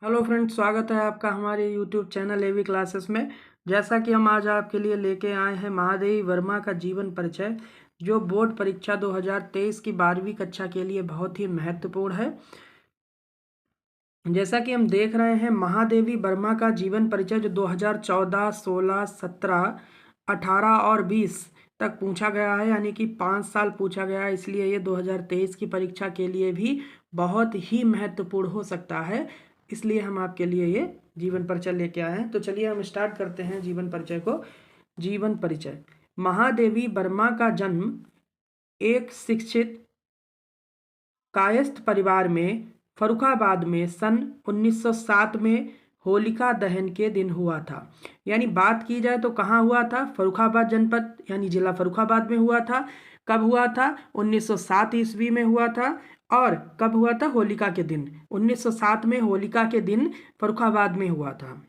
Hello friends, स्वागत है आपका हमारे यूट्यूब चैनल एवी क्लासेस में। जैसा कि हम आज आपके लिए लेके आए हैं महादेवी वर्मा का जीवन परिचय, जो बोर्ड परीक्षा 2023 की 12वीं कक्षा के लिए बहुत ही महत्वपूर्ण है। जैसा कि हम देख रहे हैं, महादेवी वर्मा का जीवन परिचय जो 2014, 16, 17, 18 और 20 तक पूछा गया है, यानी कि 5 साल पूछा गया है। इसलिए ये 2023 की परीक्षा के लिए भी बहुत ही महत्वपूर्ण हो सकता है। इसलिए हम आपके लिए ये जीवन परिचय लेके आए हैं। तो चलिए हम स्टार्ट करते हैं जीवन परिचय को। जीवन परिचय। महादेवी वर्मा का जन्म एक शिक्षित कायस्थ परिवार में फर्रुखाबाद में सन 1907 में होलिका दहन के दिन हुआ था। यानी बात की जाए तो कहाँ हुआ था? फर्रुखाबाद जनपद यानी जिला फर्रुखाबाद में हुआ था। कब हुआ था? 1907 ईस्वी में हुआ था। और कब हुआ था? होलिका के दिन 1907 में होलिका के दिन फर्रुखाबाद में हुआ था।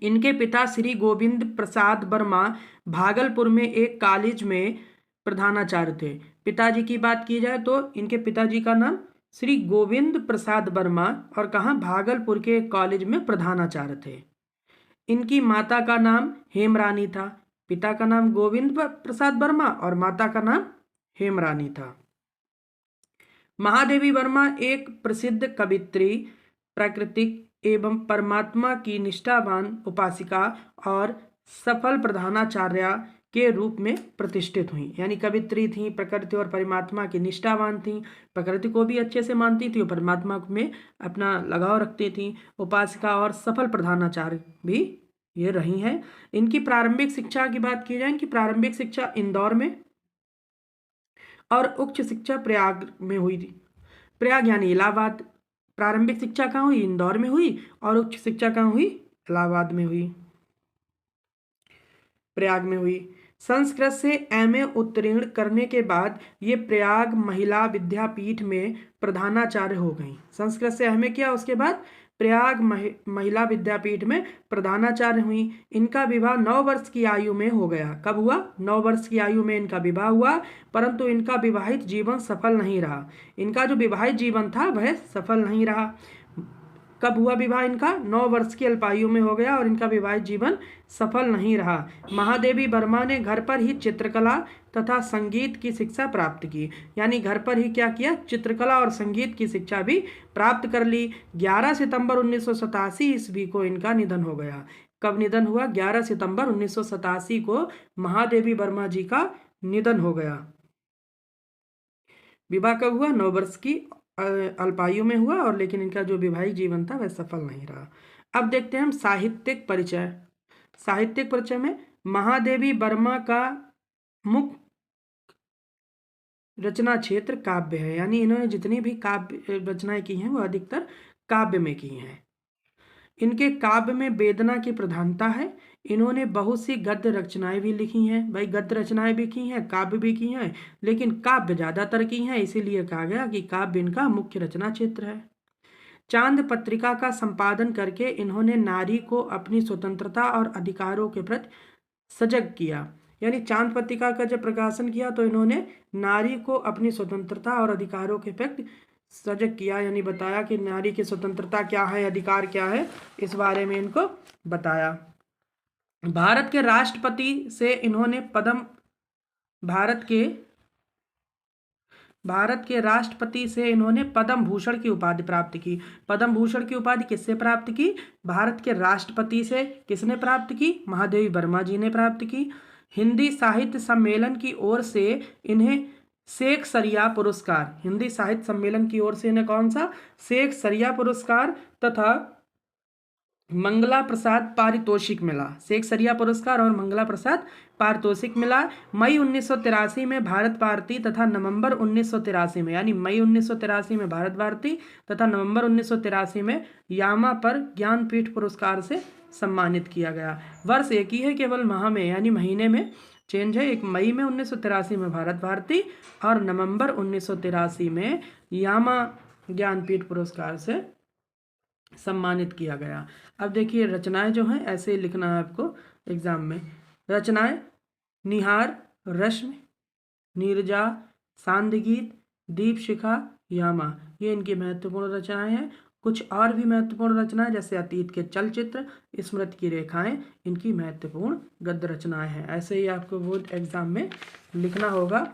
इनके पिता श्री गोविंद प्रसाद वर्मा भागलपुर में एक कॉलेज में प्रधानाचार्य थे। पिताजी की बात की जाए तो इनके पिताजी का नाम श्री गोविंद प्रसाद वर्मा और कहाँ? भागलपुर के एक कॉलेज में प्रधानाचार्य थे। इनकी माता का नाम हेमरानी था। पिता का नाम गोविंद प्रसाद वर्मा और माता का नाम हेमरानी था। महादेवी वर्मा एक प्रसिद्ध कवित्री, प्राकृतिक एवं परमात्मा की निष्ठावान उपासिका और सफल प्रधानाचार्या के रूप में प्रतिष्ठित हुई। यानी कवित्री थी, प्रकृति और परमात्मा की निष्ठावान थी, प्रकृति को भी अच्छे से मानती थी और परमात्मा में अपना लगाव रखती थी। उपासिका और सफल प्रधानाचार्य भी ये रही हैं। इनकी प्रारंभिक शिक्षा की बात की जाए, इनकी प्रारंभिक शिक्षा इंदौर में और उच्च शिक्षा प्रयाग में हुई थी। प्रयाग यानी इलाहाबाद। प्रारंभिक शिक्षा कहाँ हुई? इंदौर में हुई और उच्च शिक्षा कहाँ हुई? इलाहाबाद में हुई, प्रयाग में हुई। संस्कृत से एमए उत्तीर्ण करने के बाद ये प्रयाग महिला विद्यापीठ में प्रधानाचार्य हो गई। संस्कृत से एमए किया, उसके बाद प्रयाग महिला विद्यापीठ में प्रधानाचार्य हुई। इनका विवाह 9 वर्ष की आयु में हो गया। कब हुआ? 9 वर्ष की आयु में इनका विवाह हुआ, परंतु इनका विवाहित जीवन सफल नहीं रहा। इनका जो विवाहित जीवन था वह सफल नहीं रहा। कब हुआ विवाह इनका? 9 वर्ष की अल्पायु में हो गया और इनका विवाहित जीवन सफल नहीं रहा। महादेवी वर्मा ने घर पर ही चित्रकला तथा संगीत की शिक्षा प्राप्त की। यानी घर पर ही क्या किया? चित्रकला और संगीत की शिक्षा भी प्राप्त कर ली। 11 सितंबर 1987 ईस्वी को इनका निधन हो गया। कब निधन हुआ? 11 सितंबर 1987 को महादेवी वर्मा जी का निधन हो गया। विवाह कब हुआ? 9 वर्ष की अल्पायु में हुआ, और लेकिन इनका जो वैवाहिक जीवन था वह सफल नहीं रहा। अब देखते हैं हम साहित्यिक परिचय। साहित्यिक परिचय में महादेवी वर्मा का मुख्य रचना क्षेत्र काव्य है। यानी इन्होंने जितनी भी काव्य रचनाएं की हैं वो अधिकतर काव्य में की हैं। इनके काव्य में वेदना की प्रधानता है। इन्होंने बहुत सी गद्य रचनाएं भी लिखी हैं। भाई गद्य रचनाएं भी की हैं, काव्य भी की हैं, लेकिन काव्य ज़्यादातर की हैं, इसीलिए कहा गया कि काव्य इनका मुख्य रचना क्षेत्र है। चांद पत्रिका का संपादन करके इन्होंने नारी को अपनी स्वतंत्रता और अधिकारों के प्रति सजग किया। यानी चांद पत्रिका का जब प्रकाशन किया तो इन्होंने नारी को अपनी स्वतंत्रता और अधिकारों के प्रति सजग किया। यानी बताया कि नारी की स्वतंत्रता क्या है, अधिकार क्या है, इस बारे में इनको बताया। भारत के राष्ट्रपति से इन्होंने भारत के राष्ट्रपति से इन्होंने पद्म भूषण की उपाधि प्राप्त की। पद्म भूषण की उपाधि किससे प्राप्त की? भारत के राष्ट्रपति से। किसने प्राप्त की? महादेवी वर्मा जी ने प्राप्त की। हिंदी साहित्य सम्मेलन की ओर से इन्हें शेख सरिया पुरस्कार, हिंदी साहित्य सम्मेलन की ओर से इन्हें कौन सा? शेख सरिया पुरस्कार तथा मंगला प्रसाद पारितोषिक मिला। शेख सरिया पुरस्कार और मंगला प्रसाद पारितोषिक मिला। मई 1983 में भारत भारती तथा नवंबर 1983 में, यानी मई 1983 में भारत भारती तथा नवंबर 1983 में यामा पर ज्ञानपीठ पुरस्कार से सम्मानित किया गया। वर्ष एक ही है, केवल माह में यानी महीने में चेंज है। एक मई में 1983 में भारत भारती और नवंबर 1983 में यामा ज्ञानपीठ पुरस्कार से सम्मानित किया गया। अब देखिए रचनाएं जो हैं ऐसे ही लिखना है आपको एग्जाम में। रचनाएं: निहार, रश्मि, नीरजा, सांध्य गीत, दीप शिखा, यामा, ये इनकी महत्वपूर्ण रचनाएं हैं। कुछ और भी महत्वपूर्ण रचनाएं जैसे अतीत के चलचित्र, स्मृति की रेखाएं, इनकी महत्वपूर्ण गद्य रचनाएं हैं। ऐसे ही आपको बोर्ड एग्जाम में लिखना होगा,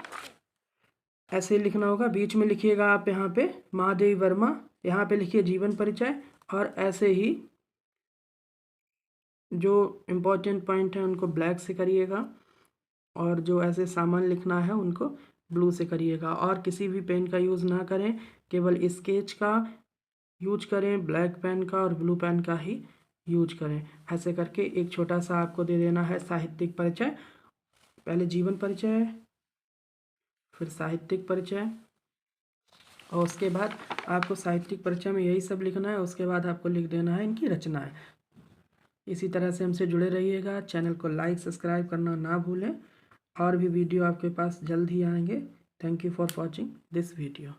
ऐसे ही लिखना होगा। बीच में लिखिएगा आप यहाँ पे महादेवी वर्मा, यहाँ पे लिखिए जीवन परिचय, और ऐसे ही जो इम्पोर्टेंट पॉइंट है उनको ब्लैक से करिएगा, और जो ऐसे सामान लिखना है उनको ब्लू से करिएगा। और किसी भी पेन का यूज़ ना करें, केवल स्केच का यूज करें, ब्लैक पेन का और ब्लू पेन का ही यूज करें। ऐसे करके एक छोटा सा आपको दे देना है साहित्यिक परिचय। पहले जीवन परिचय, फिर साहित्यिक परिचय, और उसके बाद आपको साहित्यिक परिचय में यही सब लिखना है। उसके बाद आपको लिख देना है इनकी रचनाएं। इसी तरह से हमसे जुड़े रहिएगा। चैनल को लाइक सब्सक्राइब करना ना भूलें, और भी वीडियो आपके पास जल्द ही आएंगे। Thank you for watching this video.